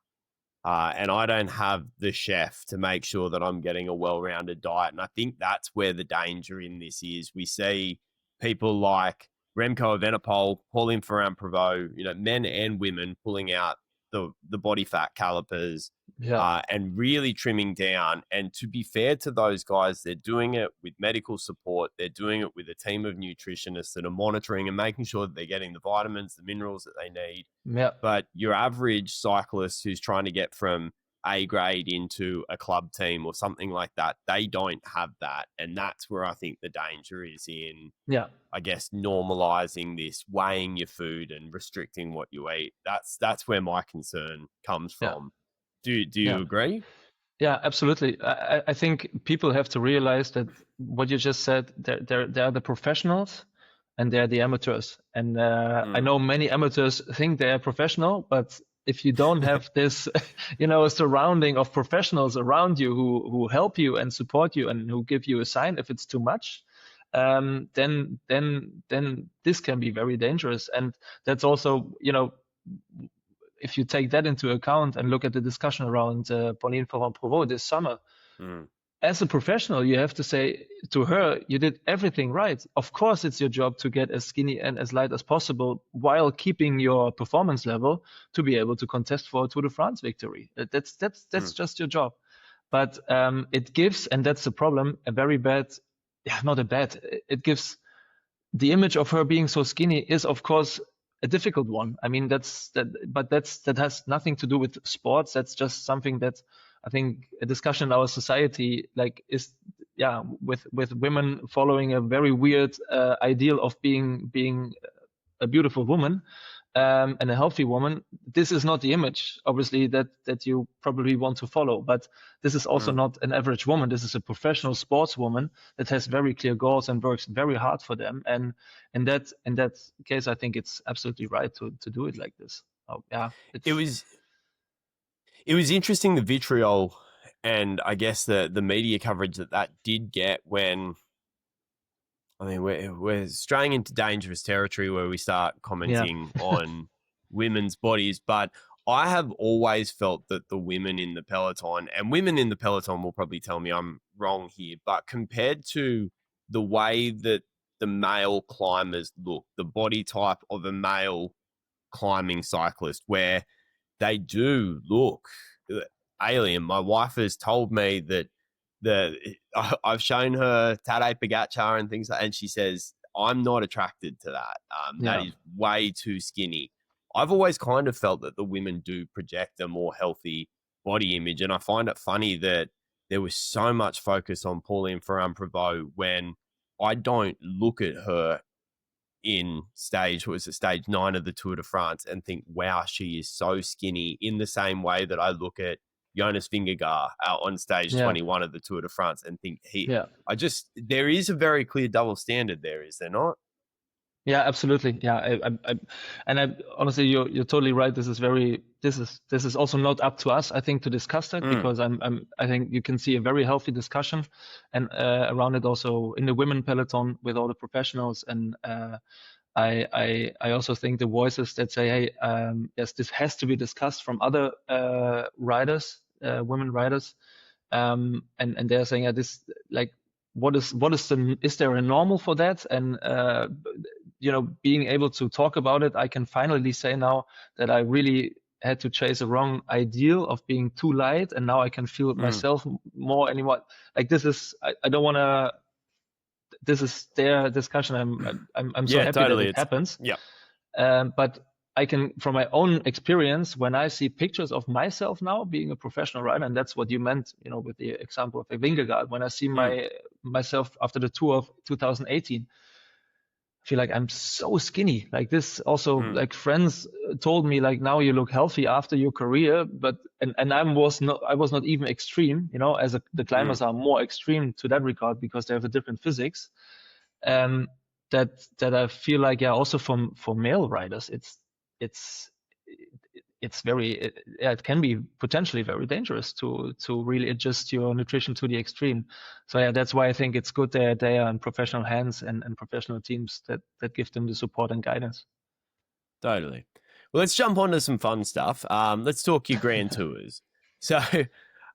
and I don't have the chef to make sure that I'm getting a well-rounded diet. And I think that's where the danger in this is. We see people like Remco Evenepoel, Pauline Ferrand-Prévot, men and women pulling out the body fat calipers and really trimming down. And to be fair to those guys, they're doing it with medical support. They're doing it with a team of nutritionists that are monitoring and making sure that they're getting the vitamins, the minerals that they need.
Yeah.
But your average cyclist who's trying to get from A grade into a club team or something like that, they don't have that. And that's where I think the danger is in, I guess, normalizing this, weighing your food and restricting what you eat. That's where my concern comes from. Do you agree?
Yeah, absolutely. I think people have to realize that what you just said, there are the professionals and they're the amateurs. And I know many amateurs think they are professional, but if you don't have this, a surrounding of professionals around you who help you and support you and who give you a sign if it's too much, then this can be very dangerous. And that's also, if you take that into account and look at the discussion around Pauline Ferrand-Prévot this summer, as a professional, you have to say to her, you did everything right. Of course, it's your job to get as skinny and as light as possible while keeping your performance level to be able to contest for a Tour de France victory. That's just your job. But it gives, and that's the problem, it gives the image of her being so skinny is, of course, a difficult one. I mean, that has nothing to do with sports. That's just something that I think a discussion in our society is with women following a very weird ideal of being a beautiful woman and a healthy woman. This is not the image, obviously, that you probably want to follow. But this is also not an average woman. This is a professional sportswoman that has very clear goals and works very hard for them. And in that case, I think it's absolutely right to do it like this.
It was interesting, the vitriol and I guess the media coverage that did get when, I mean, we're straying into dangerous territory where we start commenting on women's bodies, but I have always felt that the women in the peloton, and women in the peloton will probably tell me I'm wrong here, but compared to the way that the male climbers look, the body type of a male climbing cyclist, where they do look alien. My wife has told me that I've shown her Tadej Pogacar and things like that, and she says, I'm not attracted to that. That is way too skinny. I've always kind of felt that the women do project a more healthy body image, and I find it funny that there was so much focus on Pauline Ferrand-Prévot when I don't look at her in stage 9 of the Tour de France and think, wow, she is so skinny, in the same way that I look at Jonas Vingegaard out on stage 21 of the Tour de France and think there is a very clear double standard there, is there not?
Yeah, absolutely. Yeah, I honestly, you're totally right. This is also not up to us, I think, to discuss that, because I think you can see a very healthy discussion and around it also in the women peloton with all the professionals. And I also think the voices that say, hey, yes, this has to be discussed from other riders, women riders, and they're saying, this is there a normal for that? And being able to talk about it, I can finally say now that I really had to chase a wrong ideal of being too light, and now I can feel myself more anymore. Like this is, I don't want to. This is their discussion. I'm so happy
totally.
that it happens.
Yeah.
But I can, from my own experience, when I see pictures of myself now being a professional rider, and that's what you meant, with the example of Vingegaard. When I see myself after the Tour of 2018, I feel like I'm so skinny. Like this also, like friends told me, like, now you look healthy after your career, but and I was not even extreme, as the climbers are more extreme to that regard because they have a different physics. That I feel like, also for male riders, it's very, it can be potentially very dangerous to really adjust your nutrition to the extreme. So that's why I think it's good that they are in professional hands and professional teams that give them the support and guidance.
Totally. Well, let's jump on to some fun stuff. Let's talk your Grand Tours. So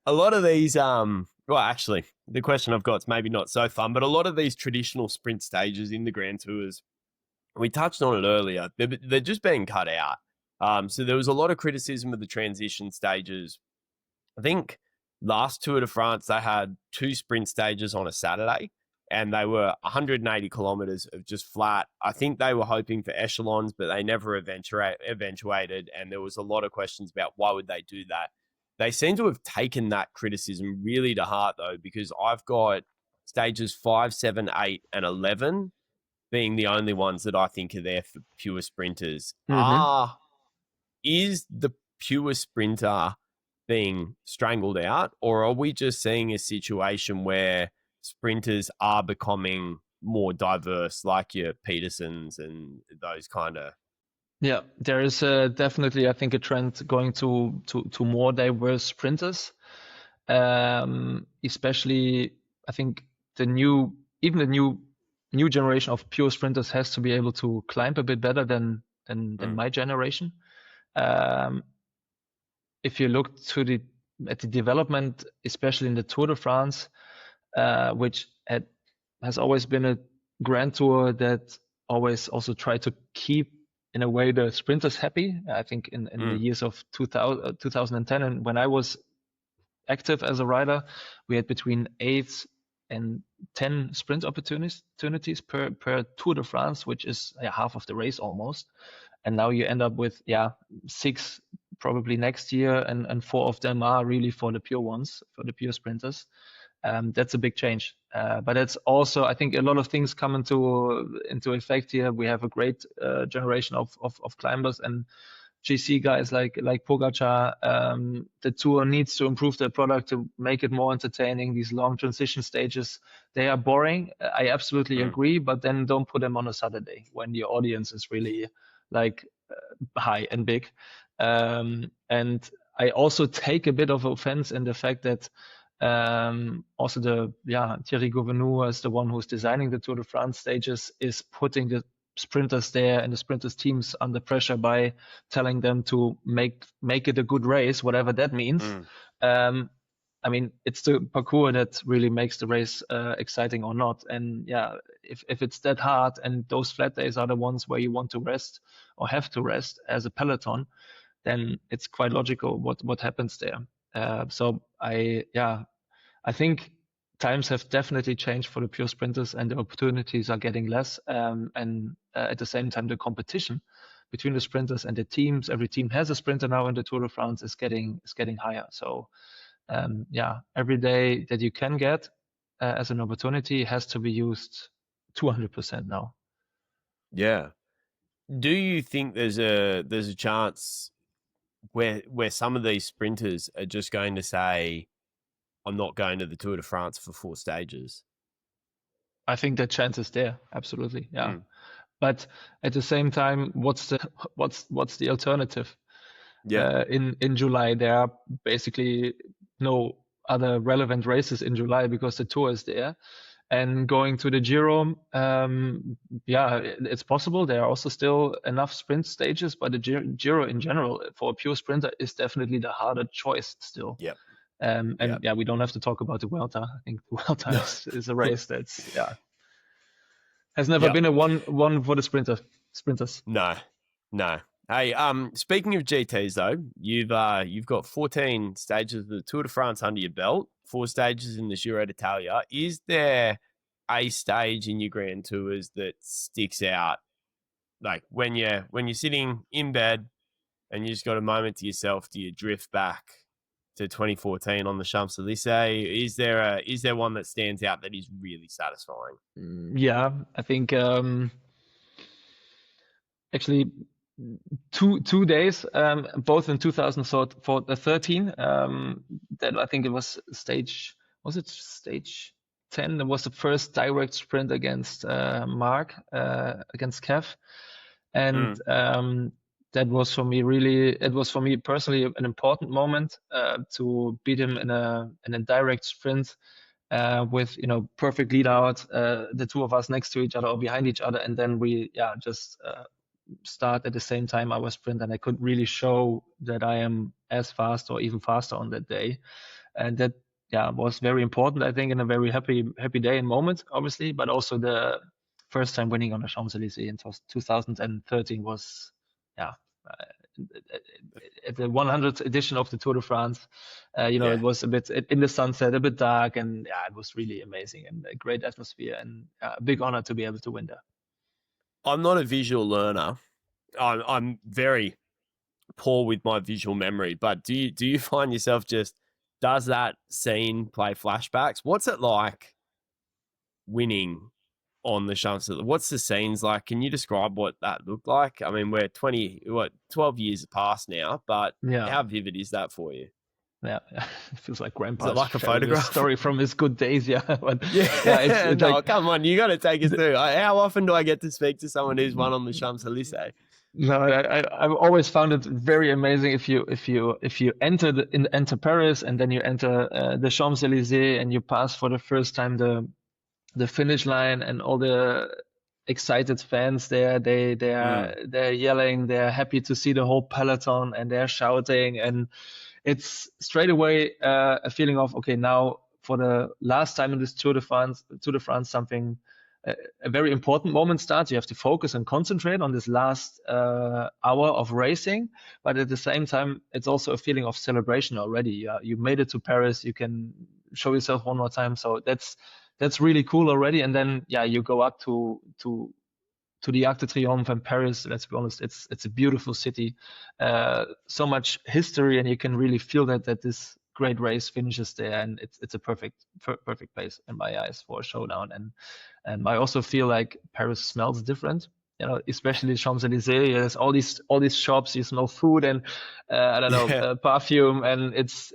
a lot of these, well, actually, the question I've got is maybe not so fun, but a lot of these traditional sprint stages in the Grand Tours, we touched on it earlier, they're just being cut out. So there was a lot of criticism of the transition stages. I think last Tour de France, they had 2 sprint stages on a Saturday, and they were 180 kilometers of just flat. I think they were hoping for echelons, but they never eventuated. And there was a lot of questions about why would they do that. They seem to have taken that criticism really to heart, though, because I've got stages 5, 7, 8, and 11 being the only ones that I think are there for pure sprinters. Is the pure sprinter being strangled out, or are we just seeing a situation where sprinters are becoming more diverse, like your Petersons and those kind of?
Yeah, there is definitely, I think, a trend going to more diverse sprinters. Especially, I think the new generation of pure sprinters has to be able to climb a bit better than my generation. If you look at the development, especially in the Tour de France, which has always been a grand tour that always also tried to keep, in a way, the sprinters happy. I think in the years of 2010, and when I was active as a rider, we had between 8 and 10 sprint opportunities per Tour de France, which is half of the race almost. And now you end up with 6 probably next year, and 4 of them are really for the pure ones, for the pure sprinters. That's a big change. But it's also, I think, a lot of things come into effect here. We have a great generation of climbers and GC guys like Pogacar. The Tour needs to improve their product to make it more entertaining. These long transition stages, they are boring. I absolutely agree, but then don't put them on a Saturday when your audience is really high and big. And I also take a bit of offense in the fact that also Thierry Gouvenou, as the one who's designing the Tour de France stages, is putting the sprinters there and the sprinters teams under pressure by telling them to make it a good race, whatever that means. I mean, it's the parcours that really makes the race exciting or not. And if it's that hard and those flat days are the ones where you want to rest or have to rest as a peloton, then it's quite logical what happens there. So I think times have definitely changed for the pure sprinters, and the opportunities are getting less. And at the same time, the competition between the sprinters and the teams, every team has a sprinter now in the Tour de France, is getting higher. So every day that you can get as an opportunity has to be used 200% now.
Yeah. Do you think there's a chance where some of these sprinters are just going to say, I'm not going to the Tour de France for 4 stages?
I think that chance is there. Absolutely. Yeah. But at the same time, what's the alternative?
Yeah.
In July, there are basically no other relevant races in July because the Tour is there. And going to the Giro, it's possible. There are also still enough sprint stages, but the Giro in general for a pure sprinter is definitely the harder choice still.
Yep.
We don't have to talk about the Vuelta. I think the Vuelta is a race that's has never been a one for the sprinters.
No. Hey, speaking of GTs though, you've got 14 stages of the Tour de France under your belt, 4 stages in the Giro d'Italia. Is there a stage in your Grand Tours that sticks out? Like when you're sitting in bed and you just got a moment to yourself, do you drift back to 2014 on the Champs Élysées? Is there one that stands out that is really satisfying?
Yeah, I think actually two days, both in 2013. That I think it was stage 10. It was the first direct sprint against Marc, against Kev, and that was for me personally an important moment to beat him in a direct sprint with perfect lead out, the two of us next to each other or behind each other, and then we just start at the same time our sprint, and I could really show that I am as fast or even faster on that day. And that was very important, I think, and a very happy day and moment, obviously, but also the first time winning on the Champs Élysées in 2013 was uh, at the 100th edition of the Tour de France. It was a bit in the sunset, a bit dark, and it was really amazing and a great atmosphere, and a big honor to be able to win there.
I'm not a visual learner. I'm very poor with my visual memory, but do you find yourself does that scene play flashbacks? What's it like winning on the Champs Élysées? What's the scenes like? Can you describe what that looked like? I mean, we're 12 years past now, but how vivid is that for you?
Yeah, it feels like Grandpa.
Is it like a photograph?
Story from his good days, But,
it's no, come on, you got to take us through. How often do I get to speak to someone who's won on the Champs Élysées?
No, I've always found it very amazing if you enter Paris and then you enter the Champs Élysées and you pass for the first time the finish line and all the excited fans there. They're yelling, they're happy to see the whole peloton, and they're shouting, and it's straight away a feeling of, okay, now for the last time in this Tour de France, something. A very important moment starts. You have to focus and concentrate on this last hour of racing, but at the same time, it's also a feeling of celebration already. You made it to Paris. You can show yourself one more time. So that's really cool already. And then you go up to the Arc de Triomphe in Paris. Let's be honest, it's a beautiful city, so much history, and you can really feel that this great race finishes there, and it's a perfect place in my eyes for a showdown. And I also feel like Paris smells different, especially Champs Élysées. There's all these shops. You smell food and perfume, and it's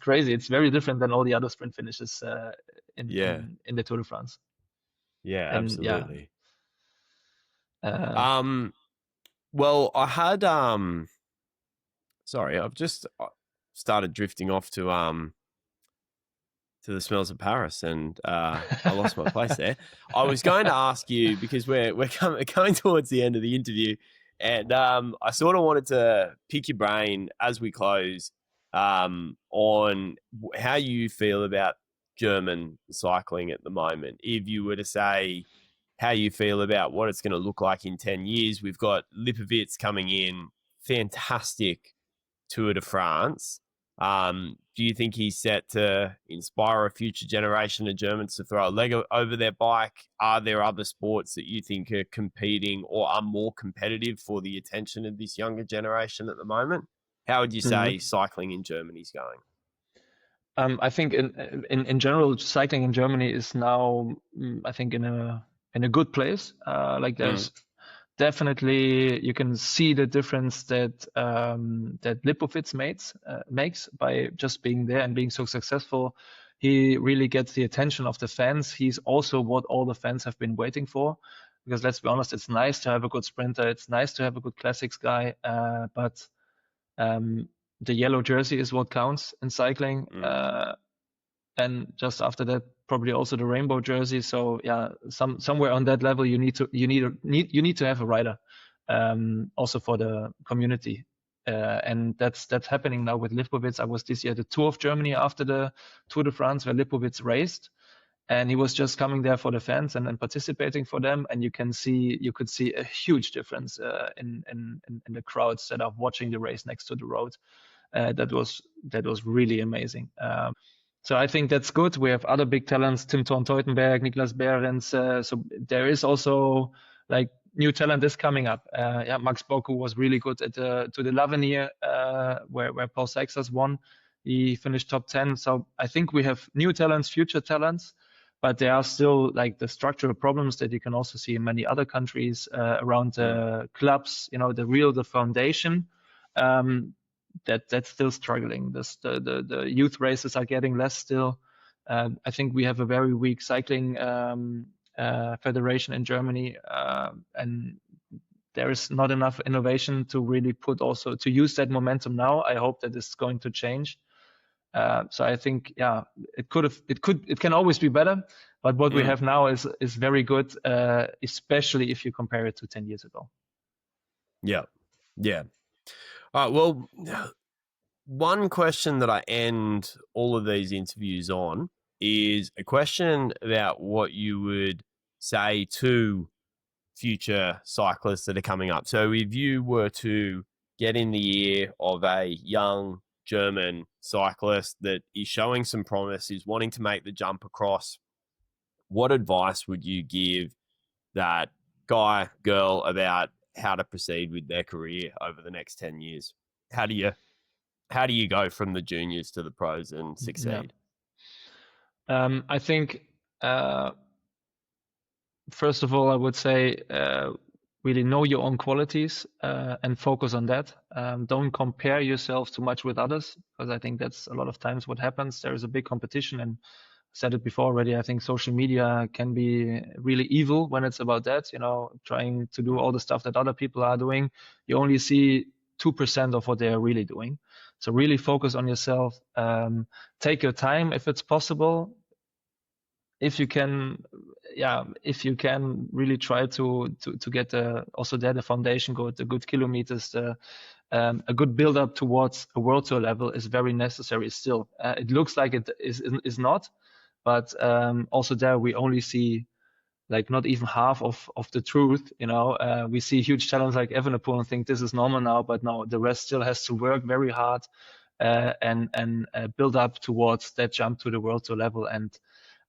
crazy. It's very different than all the other sprint finishes in the Tour de France.
Yeah, absolutely. Well, I had sorry, I've just started drifting off to the smells of Paris, and I lost my place there. I was going to ask you, because we're coming towards the end of the interview, and I sort of wanted to pick your brain as we close on how you feel about German cycling at the moment. If you were to say how you feel about what it's going to look like in 10 years, we've got Lipovic coming in, fantastic Tour de France. Do you think he's set to inspire a future generation of Germans to throw a leg over their bike? Are there other sports that you think are competing or are more competitive for the attention of this younger generation at the moment? How would you say cycling in Germany is going?
I think in general, cycling in Germany is now, I think, in a good place. There's definitely, you can see the difference that Lipovic makes by just being there and being so successful. He really gets the attention of the fans. He's also what all the fans have been waiting for, because let's be honest, it's nice to have a good sprinter. It's nice to have a good classics guy, but the yellow jersey is what counts in cycling. And just after that, probably also the rainbow jersey. So somewhere on that level, you need to have a rider, also for the community, and that's happening now with Lipovic. I was this year at the Tour of Germany after the Tour de France, where Lipovic raced, and he was just coming there for the fans and participating for them. And you could see a huge difference in the crowds that are watching the race next to the road. That was really amazing. So I think that's good. We have other big talents, Tim Thorn Teutenberg, Niklas Behrens. So there is also like new talent is coming up. Max Boku was really good at to the L'Avenir, where Paul Seixas won. He finished top 10. So I think we have new talents, future talents, but there are still like the structural problems that you can also see in many other countries around the clubs, the foundation. That's still struggling. The youth races are getting less still. I think we have a very weak cycling federation in Germany, and there is not enough innovation to really to use that momentum now. I hope that it's going to change. So I think it can always be better, but what we have now is very good, especially if you compare it to 10 years ago.
Yeah. All right, well, one question that I end all of these interviews on is a question about what you would say to future cyclists that are coming up. So if you were to get in the ear of a young German cyclist that is showing some promise, is wanting to make the jump across, what advice would you give that guy, girl about how to proceed with their career over the next 10 years? How do you go from the juniors to the pros and succeed?
I think first of all, I would say really know your own qualities and focus on that. Don't compare yourself too much with others, because I think that's a lot of times what happens. There is a big competition, and I said it before already. I think social media can be really evil when it's about that. Trying to do all the stuff that other people are doing. You only see 2% of what they are really doing. So really focus on yourself. Take your time if it's possible. If you can really try to get the foundation good, the good kilometers, a good build up towards a world tour level is very necessary still. It looks like it is not, but also there we only see like not even half of the truth. We see huge challenges like Evenepoel and think this is normal now, but no, the rest still has to work very hard and build up towards that jump to the world tour level. And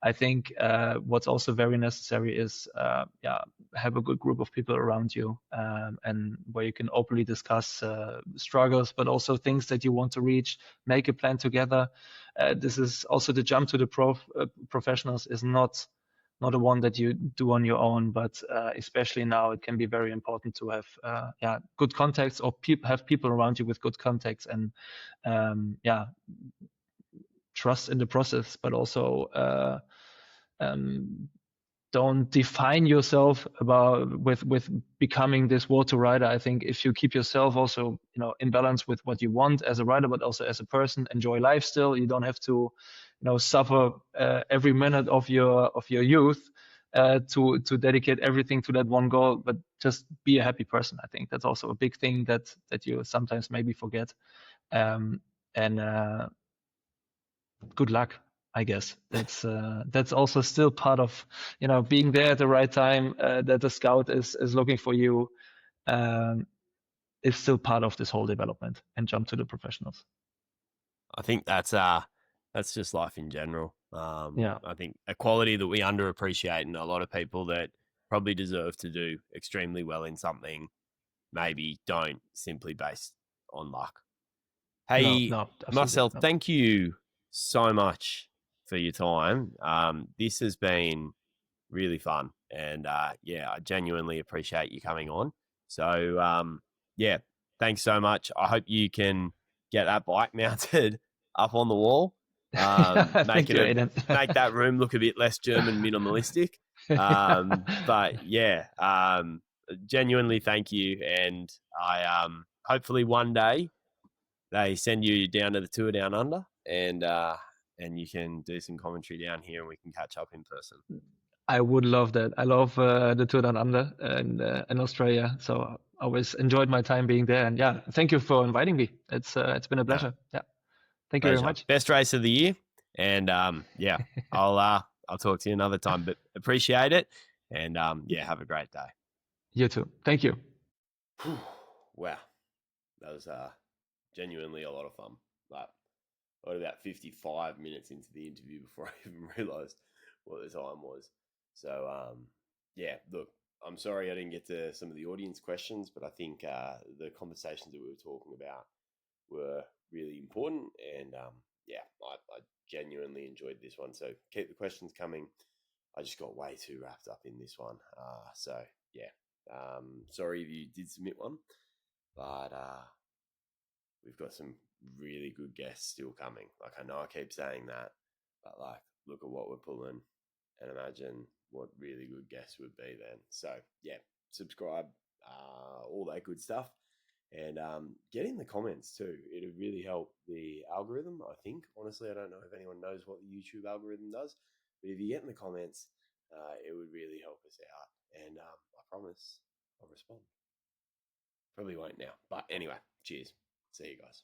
I think what's also very necessary is have a good group of people around you, and where you can openly discuss struggles, but also things that you want to reach. Make a plan together. This is also the jump to the professionals is not a one that you do on your own, but especially now it can be very important to have good contacts, or have people around you with good contacts, and trust in the process, but also don't define yourself with becoming this water rider. I think if you keep yourself also in balance with what you want as a rider, but also as a person, enjoy life still. You don't have to suffer every minute of your youth to dedicate everything to that one goal, but just be a happy person. I think that's also a big thing that you sometimes maybe forget. And good luck, I guess. That's also still part of being there at the right time, that the scout is looking for you, is still part of this whole development and jump to the professionals.
I think that's just life in general.
Yeah.
I think a quality that we underappreciate, and a lot of people that probably deserve to do extremely well in something maybe don't, simply based on luck. Hey,
No,
Marcel,
no.
thank you so much for your time. This has been really fun, and I genuinely appreciate you coming on. So thanks so much. I hope you can get that bike mounted up on the wall. Make that room look a bit less German minimalistic. Genuinely thank you, and I hopefully one day they send you down to the Tour Down Under, and you can do some commentary down here, and we can catch up in person.
I would love that. I love the Tour Down Under in Australia, so I always enjoyed my time being there. And thank you for inviting me. It's been a pleasure. Yeah, thank you very much.
Best race of the year, and I'll talk to you another time. But appreciate it, and have a great day.
You too. Thank you.
Wow, that was genuinely a lot of fun. Like, I got about 55 minutes into the interview before I even realised what the time was. So, look, I'm sorry I didn't get to some of the audience questions, but I think the conversations that we were talking about were really important. And, I genuinely enjoyed this one. So keep the questions coming. I just got way too wrapped up in this one. Sorry if you did submit one, but we've got some really good guests still coming. Like, I know I keep saying that, but like, look at what we're pulling and imagine what really good guests would be then. So subscribe, all that good stuff, and get in the comments too. It'll really help the algorithm, I think. Honestly, I don't know if anyone knows what the YouTube algorithm does, but if you get in the comments, it would really help us out. And I promise I'll respond. Probably won't now, but anyway, cheers. See you guys.